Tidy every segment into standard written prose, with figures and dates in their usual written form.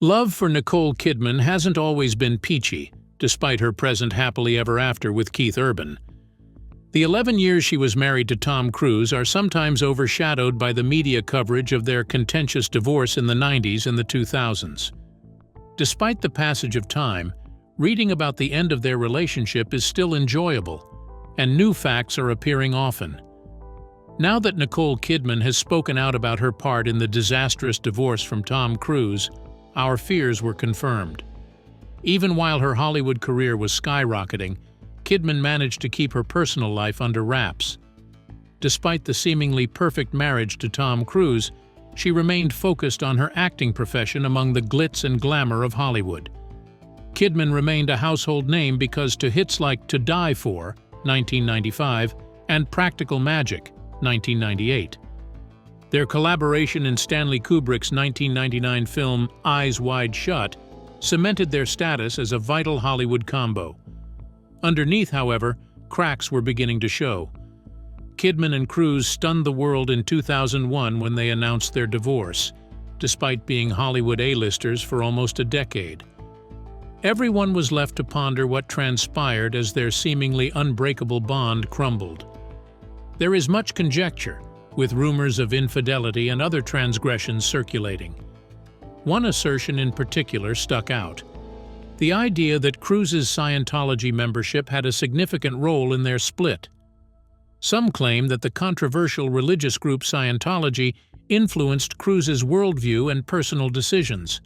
Love for Nicole Kidman hasn't always been peachy, despite her present happily ever after with Keith Urban. The 11 years she was married to Tom Cruise are sometimes overshadowed by the media coverage of their contentious divorce in the 90s and the 2000s. Despite the passage of time, reading about the end of their relationship is still enjoyable, and new facts are appearing often. Now that Nicole Kidman has spoken out about her part in the disastrous divorce from Tom Cruise, our fears were confirmed. Even while her Hollywood career was skyrocketing, Kidman managed to keep her personal life under wraps. Despite the seemingly perfect marriage to Tom Cruise, she remained focused on her acting profession among the glitz and glamour of Hollywood. Kidman remained a household name because to hits like To Die For, 1995, and Practical Magic, 1998. Their collaboration in Stanley Kubrick's 1999 film Eyes Wide Shut cemented their status as a vital Hollywood combo. Underneath, however, cracks were beginning to show. Kidman and Cruise stunned the world in 2001 when they announced their divorce, despite being Hollywood A-listers for almost a decade. Everyone was left to ponder what transpired as their seemingly unbreakable bond crumbled. There is much conjecture, with rumors of infidelity and other transgressions circulating. One assertion in particular stuck out: the idea that Cruise's Scientology membership had a significant role in their split. Some claim that the controversial religious group Scientology influenced Cruise's worldview and personal decisions.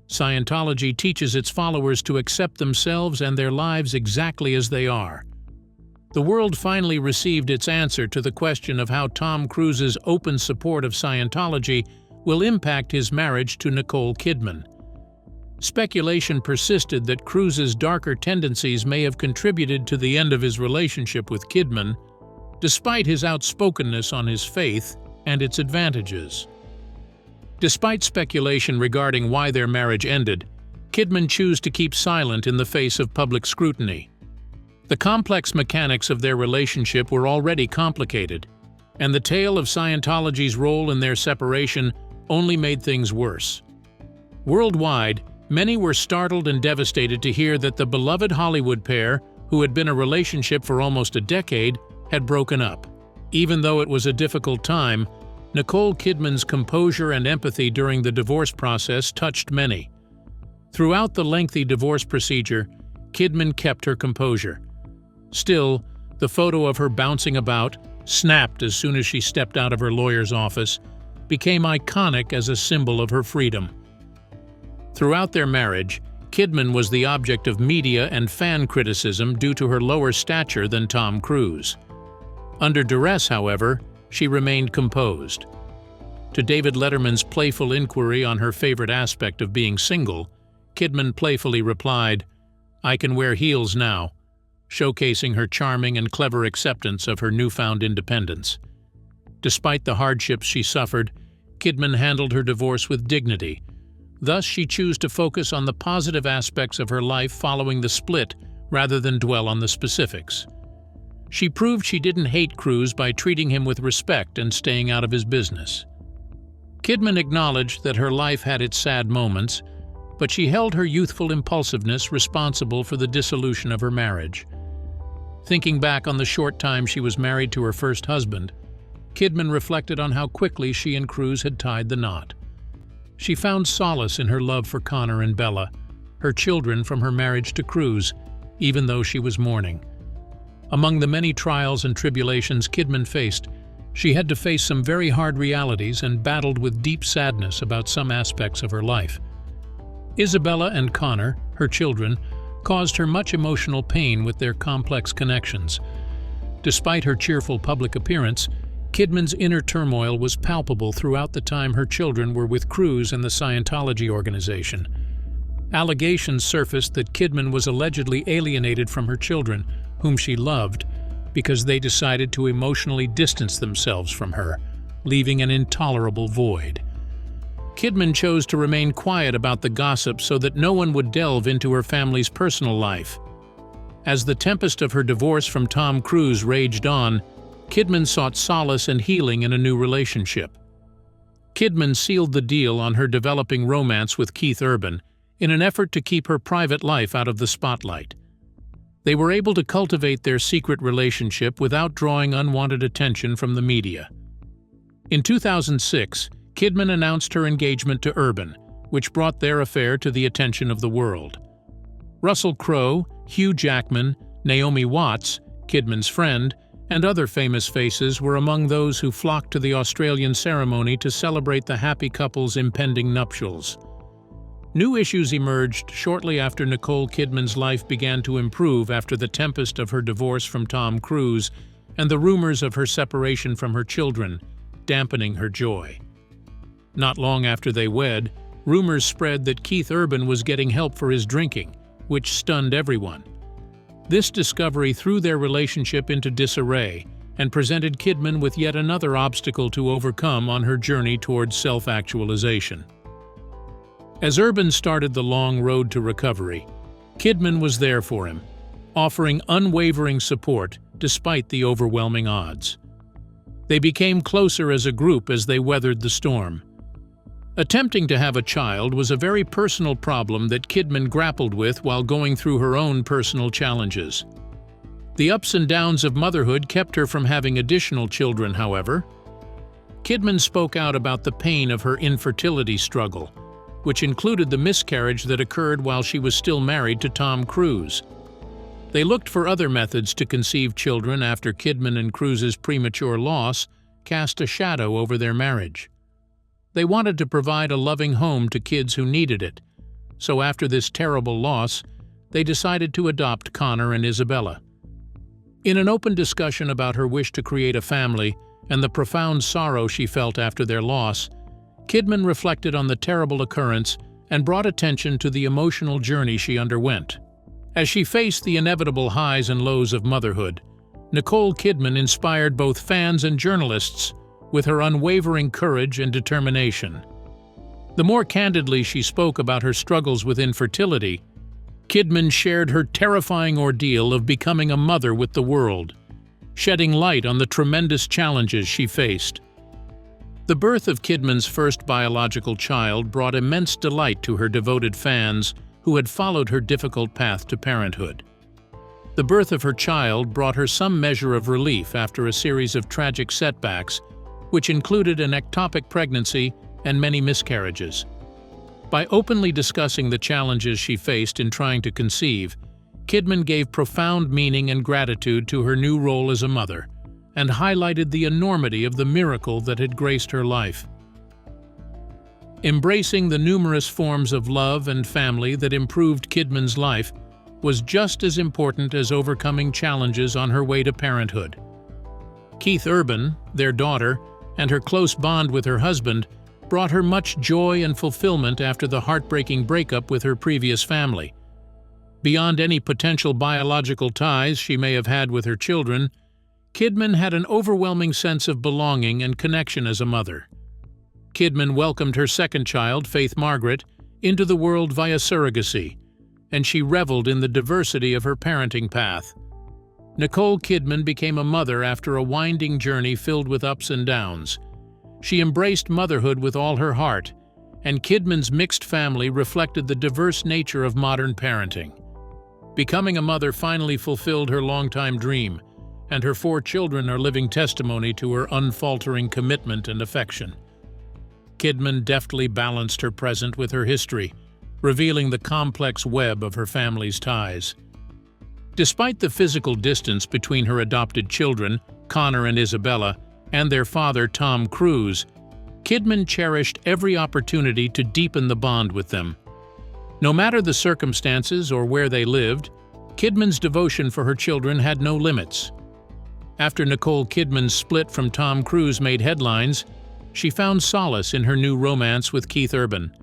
Scientology teaches its followers to accept themselves and their lives exactly as they are. The world finally received its answer to the question of how Tom Cruise's open support of Scientology will impact his marriage to Nicole Kidman. Speculation persisted that Cruise's darker tendencies may have contributed to the end of his relationship with Kidman, despite his outspokenness on his faith and its advantages. Despite speculation regarding why their marriage ended, Kidman chose to keep silent in the face of public scrutiny. The complex mechanics of their relationship were already complicated, and the tale of Scientology's role in their separation only made things worse. Worldwide, many were startled and devastated to hear that the beloved Hollywood pair, who had been a relationship for almost a decade, had broken up. Even though it was a difficult time, Nicole Kidman's composure and empathy during the divorce process touched many. Throughout the lengthy divorce procedure, Kidman kept her composure. Still, the photo of her bouncing about, snapped as soon as she stepped out of her lawyer's office, became iconic as a symbol of her freedom. Throughout their marriage, Kidman was the object of media and fan criticism due to her lower stature than Tom Cruise. Under duress, however, she remained composed. To David Letterman's playful inquiry on her favorite aspect of being single, Kidman playfully replied, "I can wear heels now," showcasing her charming and clever acceptance of her newfound independence. Despite the hardships she suffered, Kidman handled her divorce with dignity. Thus, she chose to focus on the positive aspects of her life following the split rather than dwell on the specifics. She proved she didn't hate Cruise by treating him with respect and staying out of his business. Kidman acknowledged that her life had its sad moments, but she held her youthful impulsiveness responsible for the dissolution of her marriage. Thinking back on the short time she was married to her first husband, Kidman reflected on how quickly she and Cruise had tied the knot. She found solace in her love for Connor and Bella, her children from her marriage to Cruise, even though she was mourning. Among the many trials and tribulations Kidman faced, she had to face some very hard realities and battled with deep sadness about some aspects of her life. Isabella and Connor, her children, caused her much emotional pain with their complex connections. Despite her cheerful public appearance, Kidman's inner turmoil was palpable throughout the time her children were with Cruise and the Scientology organization. Allegations surfaced that Kidman was allegedly alienated from her children, whom she loved, because they decided to emotionally distance themselves from her, leaving an intolerable void. Kidman chose to remain quiet about the gossip so that no one would delve into her family's personal life. As the tempest of her divorce from Tom Cruise raged on, Kidman sought solace and healing in a new relationship. Kidman sealed the deal on her developing romance with Keith Urban in an effort to keep her private life out of the spotlight. They were able to cultivate their secret relationship without drawing unwanted attention from the media. In 2006, Kidman announced her engagement to Urban, which brought their affair to the attention of the world. Russell Crowe, Hugh Jackman, Naomi Watts, Kidman's friend, and other famous faces were among those who flocked to the Australian ceremony to celebrate the happy couple's impending nuptials. New issues emerged shortly after Nicole Kidman's life began to improve after the tempest of her divorce from Tom Cruise and the rumors of her separation from her children, dampening her joy. Not long after they wed, rumors spread that Keith Urban was getting help for his drinking, which stunned everyone. This discovery threw their relationship into disarray and presented Kidman with yet another obstacle to overcome on her journey towards self-actualization. As Urban started the long road to recovery, Kidman was there for him, offering unwavering support despite the overwhelming odds. They became closer as a group as they weathered the storm. Attempting to have a child was a very personal problem that Kidman grappled with while going through her own personal challenges. The ups and downs of motherhood kept her from having additional children, however. Kidman spoke out about the pain of her infertility struggle, which included the miscarriage that occurred while she was still married to Tom Cruise. They looked for other methods to conceive children after Kidman and Cruise's premature loss cast a shadow over their marriage. They wanted to provide a loving home to kids who needed it, so after this terrible loss, they decided to adopt Connor and Isabella. In an open discussion about her wish to create a family and the profound sorrow she felt after their loss, Kidman reflected on the terrible occurrence and brought attention to the emotional journey she underwent. As she faced the inevitable highs and lows of motherhood, Nicole Kidman inspired both fans and journalists with her unwavering courage and determination. The more candidly she spoke about her struggles with infertility, Kidman shared her terrifying ordeal of becoming a mother with the world, shedding light on the tremendous challenges she faced. The birth of Kidman's first biological child brought immense delight to her devoted fans who had followed her difficult path to parenthood. The birth of her child brought her some measure of relief after a series of tragic setbacks, which included an ectopic pregnancy and many miscarriages. By openly discussing the challenges she faced in trying to conceive, Kidman gave profound meaning and gratitude to her new role as a mother, and highlighted the enormity of the miracle that had graced her life. Embracing the numerous forms of love and family that improved Kidman's life was just as important as overcoming challenges on her way to parenthood. Keith Urban, their daughter, and her close bond with her husband brought her much joy and fulfillment after the heartbreaking breakup with her previous family. Beyond any potential biological ties she may have had with her children, Kidman had an overwhelming sense of belonging and connection as a mother. Kidman welcomed her second child, Faith Margaret, into the world via surrogacy, and she reveled in the diversity of her parenting path. Nicole Kidman became a mother after a winding journey filled with ups and downs. She embraced motherhood with all her heart, and Kidman's mixed family reflected the diverse nature of modern parenting. Becoming a mother finally fulfilled her longtime dream, and her 4 children are living testimony to her unfaltering commitment and affection. Kidman deftly balanced her present with her history, revealing the complex web of her family's ties. Despite the physical distance between her adopted children, Connor and Isabella, and their father, Tom Cruise, Kidman cherished every opportunity to deepen the bond with them. No matter the circumstances or where they lived, Kidman's devotion for her children had no limits. After Nicole Kidman's split from Tom Cruise made headlines, she found solace in her new romance with Keith Urban.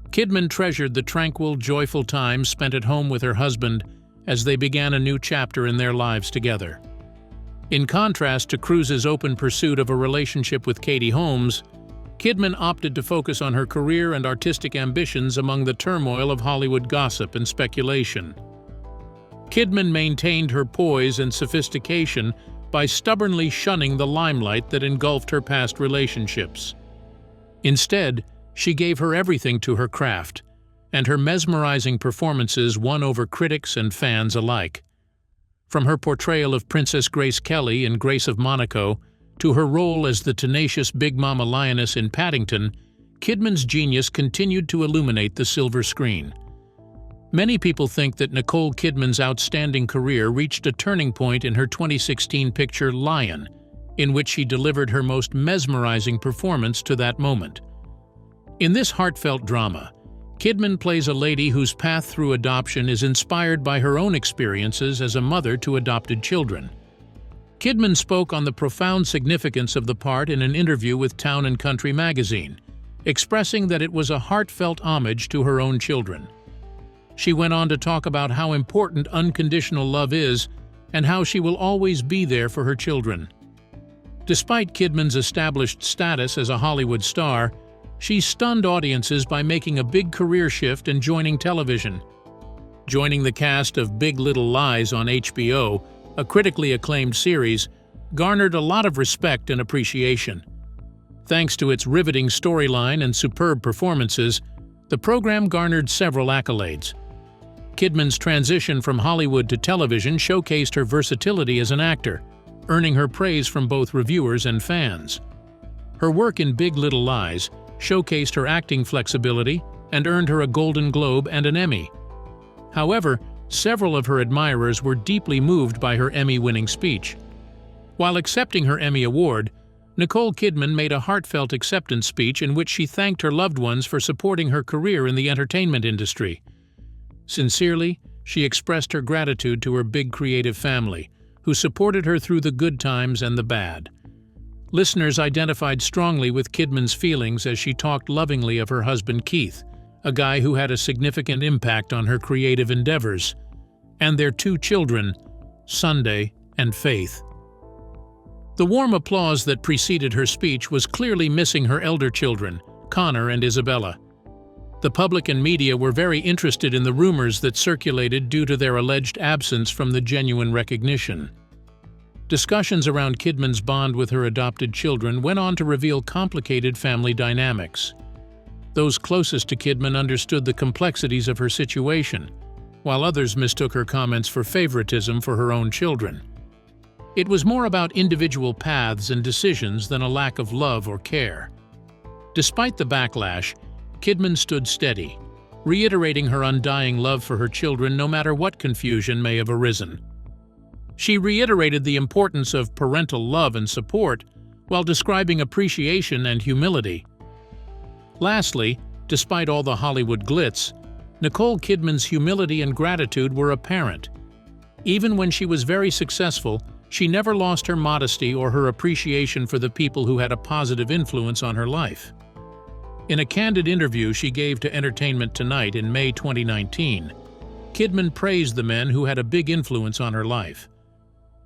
Kidman treasured the tranquil, joyful time spent at home with her husband as they began a new chapter in their lives together. In contrast to Cruise's open pursuit of a relationship with Katie Holmes, Kidman opted to focus on her career and artistic ambitions among the turmoil of Hollywood gossip and speculation. Kidman maintained her poise and sophistication by stubbornly shunning the limelight that engulfed her past relationships. Instead, she gave her everything to her craft, and her mesmerizing performances won over critics and fans alike. From her portrayal of Princess Grace Kelly in Grace of Monaco to her role as the tenacious Big Mama Lioness in Paddington, Kidman's genius continued to illuminate the silver screen. Many people think that Nicole Kidman's outstanding career reached a turning point in her 2016 picture Lion, in which she delivered her most mesmerizing performance to that moment. In this heartfelt drama, Kidman plays a lady whose path through adoption is inspired by her own experiences as a mother to adopted children. Kidman spoke on the profound significance of the part in an interview with Town & Country magazine, expressing that it was a heartfelt homage to her own children. She went on to talk about how important unconditional love is and how she will always be there for her children. Despite Kidman's established status as a Hollywood star, she stunned audiences by making a big career shift and joining television. Joining the cast of Big Little Lies on HBO, a critically acclaimed series, garnered a lot of respect and appreciation. Thanks to its riveting storyline and superb performances, the program garnered several accolades. Kidman's transition from Hollywood to television showcased her versatility as an actor, earning her praise from both reviewers and fans. Her work in Big Little Lies showcased her acting flexibility and earned her a Golden Globe and an Emmy. However, several of her admirers were deeply moved by her Emmy-winning speech. While accepting her Emmy Award, Nicole Kidman made a heartfelt acceptance speech in which she thanked her loved ones for supporting her career in the entertainment industry. Sincerely, she expressed her gratitude to her big creative family, who supported her through the good times and the bad. Listeners identified strongly with Kidman's feelings as she talked lovingly of her husband Keith, a guy who had a significant impact on her creative endeavors, and their two children, Sunday and Faith. The warm applause that preceded her speech was clearly missing her elder children, Connor and Isabella. The public and media were very interested in the rumors that circulated due to their alleged absence from the genuine recognition. Discussions around Kidman's bond with her adopted children went on to reveal complicated family dynamics. Those closest to Kidman understood the complexities of her situation, while others mistook her comments for favoritism for her own children. It was more about individual paths and decisions than a lack of love or care. Despite the backlash, Kidman stood steady, reiterating her undying love for her children no matter what confusion may have arisen. She reiterated the importance of parental love and support while describing appreciation and humility. Lastly, despite all the Hollywood glitz, Nicole Kidman's humility and gratitude were apparent. Even when she was very successful, she never lost her modesty or her appreciation for the people who had a positive influence on her life. In a candid interview she gave to Entertainment Tonight in May 2019, Kidman praised the men who had a big influence on her life.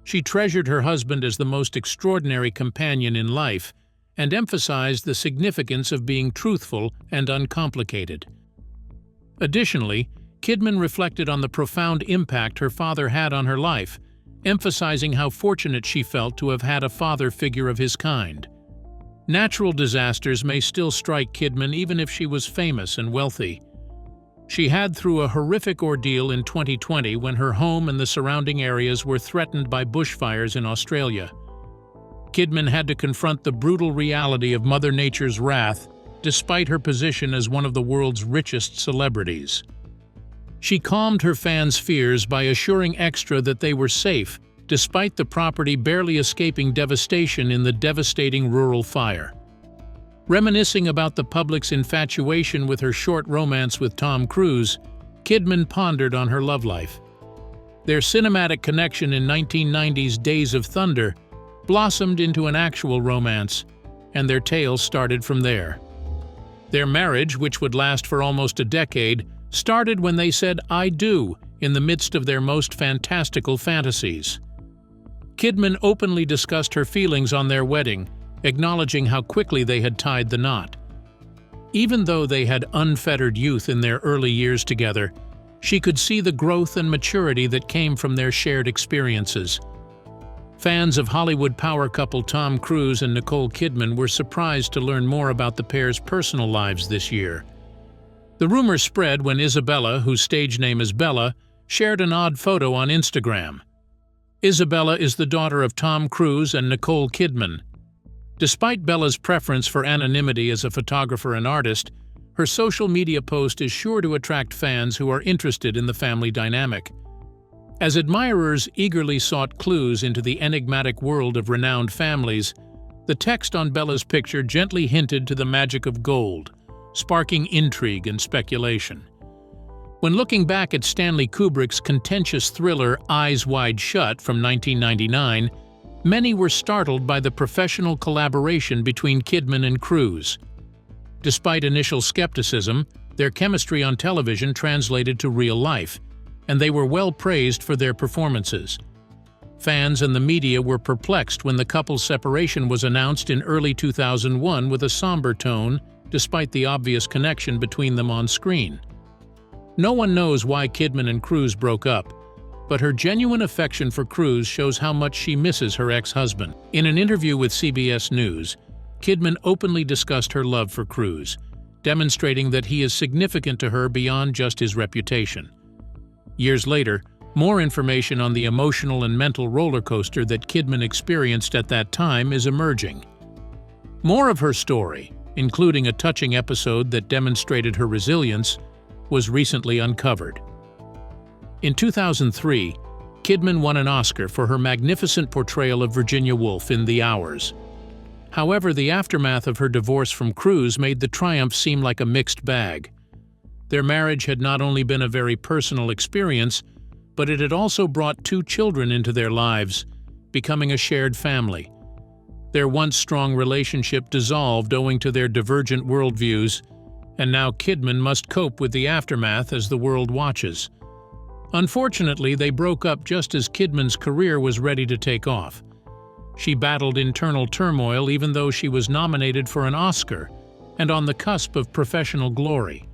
She treasured her husband as the most extraordinary companion in life and emphasized the significance of being truthful and uncomplicated. Additionally, Kidman reflected on the profound impact her father had on her life, emphasizing how fortunate she felt to have had a father figure of his kind. Natural disasters may still strike Kidman even if she was famous and wealthy. She had through a horrific ordeal in 2020 when her home and the surrounding areas were threatened by bushfires in Australia. Kidman had to confront the brutal reality of Mother Nature's wrath despite her position as one of the world's richest celebrities. She calmed her fans' fears by assuring Extra that they were safe, despite the property barely escaping devastation in the devastating rural fire. Reminiscing about the public's infatuation with her short romance with Tom Cruise, Kidman pondered on her love life. Their cinematic connection in 1990's Days of Thunder blossomed into an actual romance, and their tale started from there. Their marriage, which would last for almost a decade, started when they said "I do" in the midst of their most fantastical fantasies. Kidman openly discussed her feelings on their wedding, acknowledging how quickly they had tied the knot. Even though they had unfettered youth in their early years together, she could see the growth and maturity that came from their shared experiences. Fans of Hollywood power couple Tom Cruise and Nicole Kidman were surprised to learn more about the pair's personal lives this year. The rumor spread when Isabella, whose stage name is Bella, shared an odd photo on Instagram. Isabella is the daughter of Tom Cruise and Nicole Kidman. Despite Bella's preference for anonymity as a photographer and artist, her social media post is sure to attract fans who are interested in the family dynamic. As admirers eagerly sought clues into the enigmatic world of renowned families, the text on Bella's picture gently hinted to the magic of gold, sparking intrigue and speculation. When looking back at Stanley Kubrick's contentious thriller Eyes Wide Shut from 1999, many were startled by the professional collaboration between Kidman and Cruise. Despite initial skepticism, their chemistry on television translated to real life, and they were well praised for their performances. Fans and the media were perplexed when the couple's separation was announced in early 2001 with a somber tone, despite the obvious connection between them on screen. No one knows why Kidman and Cruise broke up, but her genuine affection for Cruise shows how much she misses her ex-husband. In an interview with CBS News, Kidman openly discussed her love for Cruise, demonstrating that he is significant to her beyond just his reputation. Years later, more information on the emotional and mental roller coaster that Kidman experienced at that time is emerging. More of her story, including a touching episode that demonstrated her resilience, was recently uncovered. In 2003, Kidman won an Oscar for her magnificent portrayal of Virginia Woolf in The Hours. However, the aftermath of her divorce from Cruise made the triumph seem like a mixed bag. Their marriage had not only been a very personal experience, but it had also brought 2 children into their lives, becoming a shared family. Their once strong relationship dissolved owing to their divergent worldviews, and now Kidman must cope with the aftermath as the world watches. Unfortunately, they broke up just as Kidman's career was ready to take off. She battled internal turmoil even though she was nominated for an Oscar and on the cusp of professional glory.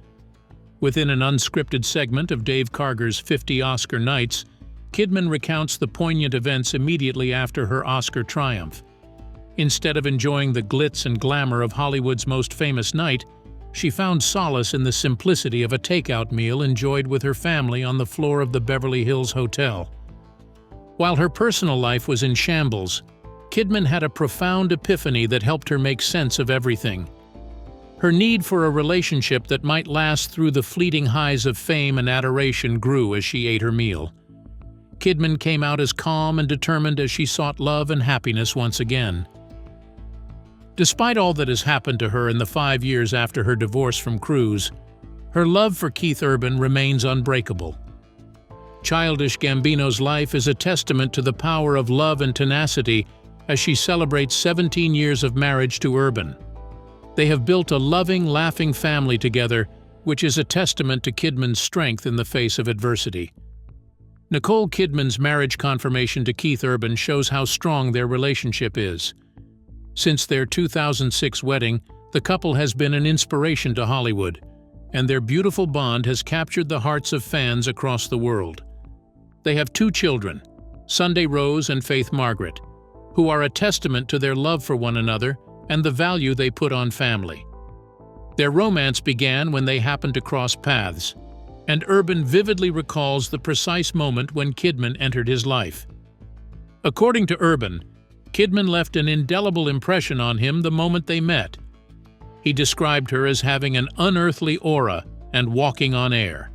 Within an unscripted segment of Dave Karger's 50 Oscar Nights, Kidman recounts the poignant events immediately after her Oscar triumph. Instead of enjoying the glitz and glamour of Hollywood's most famous night, she found solace in the simplicity of a takeout meal enjoyed with her family on the floor of the Beverly Hills Hotel. While her personal life was in shambles, Kidman had a profound epiphany that helped her make sense of everything. Her need for a relationship that might last through the fleeting highs of fame and adoration grew as she ate her meal. Kidman came out as calm and determined as she sought love and happiness once again. Despite all that has happened to her in the 5 years after her divorce from Cruise, her love for Keith Urban remains unbreakable. Childish Gambino's life is a testament to the power of love and tenacity as she celebrates 17 years of marriage to Urban. They have built a loving, laughing family together, which is a testament to Kidman's strength in the face of adversity. Nicole Kidman's marriage confirmation to Keith Urban shows how strong their relationship is. Since their 2006 wedding, the couple has been an inspiration to Hollywood, and their beautiful bond has captured the hearts of fans across the world. They have 2 children, Sunday Rose and Faith Margaret, who are a testament to their love for one another and the value they put on family. Their romance began when they happened to cross paths, and Urban vividly recalls the precise moment when Kidman entered his life. According to Urban, Kidman left an indelible impression on him the moment they met. He described her as having an unearthly aura and walking on air.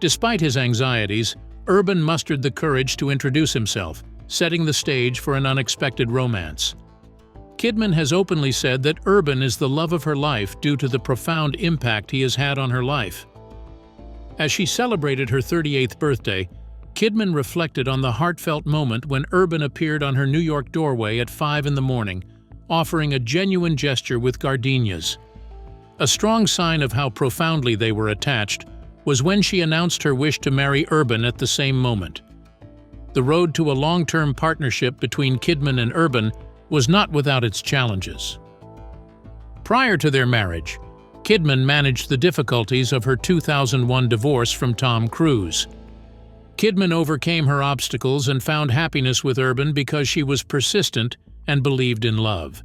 Despite his anxieties, Urban mustered the courage to introduce himself, setting the stage for an unexpected romance. Kidman has openly said that Urban is the love of her life due to the profound impact he has had on her life. As she celebrated her 38th birthday, Kidman reflected on the heartfelt moment when Urban appeared on her New York doorway at 5 in the morning, offering a genuine gesture with gardenias. A strong sign of how profoundly they were attached was when she announced her wish to marry Urban at the same moment. The road to a long-term partnership between Kidman and Urban was not without its challenges. Prior to their marriage, Kidman managed the difficulties of her 2001 divorce from Tom Cruise. Kidman overcame her obstacles and found happiness with Urban because she was persistent and believed in love.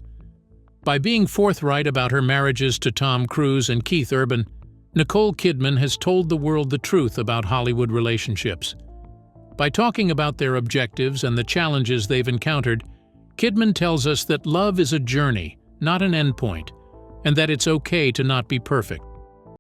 By being forthright about her marriages to Tom Cruise and Keith Urban, Nicole Kidman has told the world the truth about Hollywood relationships. By talking about their objectives and the challenges they've encountered, Kidman tells us that love is a journey, not an endpoint, and that it's okay to not be perfect.